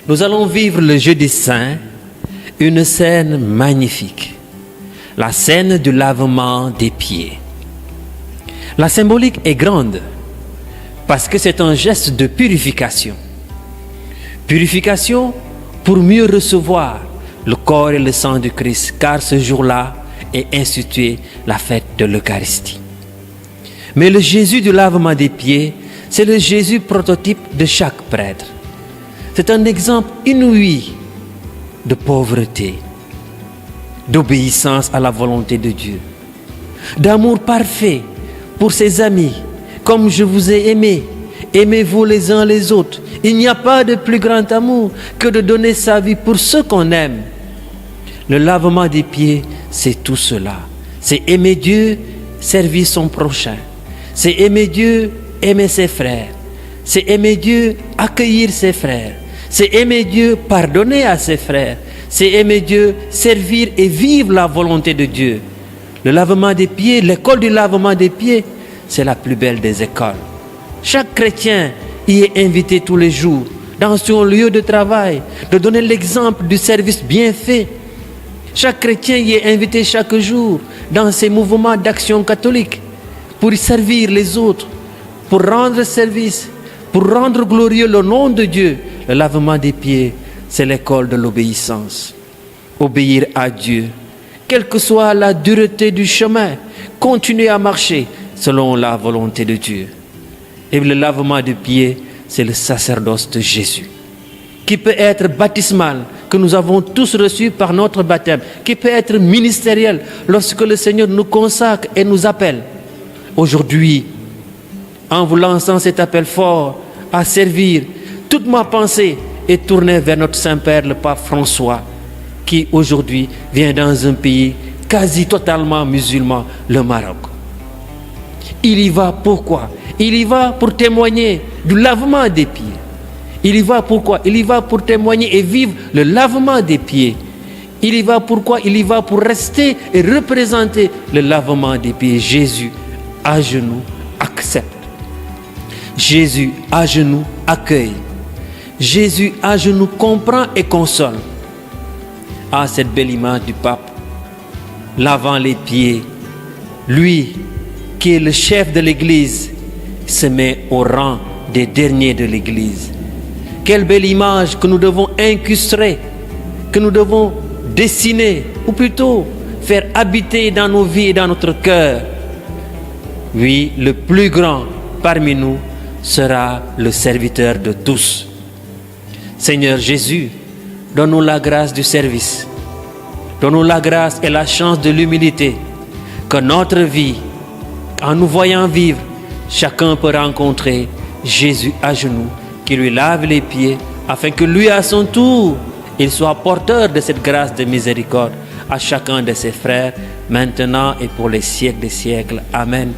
Nous allons vivre le jeudi saint, une scène magnifique, la scène du lavement des pieds. La symbolique est grande parce que c'est un geste de purification. Purification pour mieux recevoir le corps et le sang du Christ, car ce jour-là est instituée la fête de l'Eucharistie. Mais le Jésus du lavement des pieds, c'est le Jésus prototype de chaque prêtre. C'est un exemple inouï de pauvreté, d'obéissance à la volonté de Dieu, d'amour parfait pour ses amis, comme je vous ai aimé. Aimez-vous les uns les autres. Il n'y a pas de plus grand amour que de donner sa vie pour ceux qu'on aime. Le lavement des pieds, c'est tout cela. C'est aimer Dieu, servir son prochain. C'est aimer Dieu, aimer ses frères. C'est aimer Dieu, accueillir ses frères. C'est aimer Dieu, pardonner à ses frères. C'est aimer Dieu, servir et vivre la volonté de Dieu. Le lavement des pieds, l'école du lavement des pieds, c'est la plus belle des écoles. Chaque chrétien y est invité tous les jours, dans son lieu de travail, de donner l'exemple du service bien fait. Chaque chrétien y est invité chaque jour, dans ses mouvements d'action catholique, pour y servir les autres, pour rendre service, pour rendre glorieux le nom de Dieu. Le lavement des pieds, c'est l'école de l'obéissance. Obéir à Dieu, quelle que soit la dureté du chemin, continuer à marcher selon la volonté de Dieu. Et le lavement des pieds, c'est le sacerdoce de Jésus, qui peut être baptismal, que nous avons tous reçu par notre baptême, qui peut être ministériel, lorsque le Seigneur nous consacre et nous appelle. Aujourd'hui, en vous lançant cet appel fort à servir, toute ma pensée est tournée vers notre Saint-Père, le pape François, qui aujourd'hui vient dans un pays quasi totalement musulman, le Maroc. Il y va pourquoi? Il y va pour témoigner du lavement des pieds. Il y va pourquoi? Il y va pour témoigner et vivre le lavement des pieds. Il y va pourquoi? Il y va pour rester et représenter le lavement des pieds. Jésus, à genoux, accepte. Jésus, à genoux, accueille. Jésus, à genoux, comprend et console. Ah, cette belle image du pape, lavant les pieds. Lui, qui est le chef de l'Église, se met au rang des derniers de l'Église. Quelle belle image que nous devons incrustrer, que nous devons dessiner, ou plutôt faire habiter dans nos vies et dans notre cœur. Oui, le plus grand parmi nous sera le serviteur de tous. Seigneur Jésus, donne-nous la grâce du service. Donne-nous la grâce et la chance de l'humilité. Que notre vie, en nous voyant vivre, chacun peut rencontrer Jésus à genoux, qui lui lave les pieds, afin que lui, à son tour, il soit porteur de cette grâce de miséricorde à chacun de ses frères, maintenant et pour les siècles des siècles. Amen.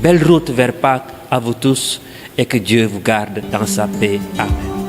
Belle route vers Pâques à vous tous, et que Dieu vous garde dans sa paix. Amen.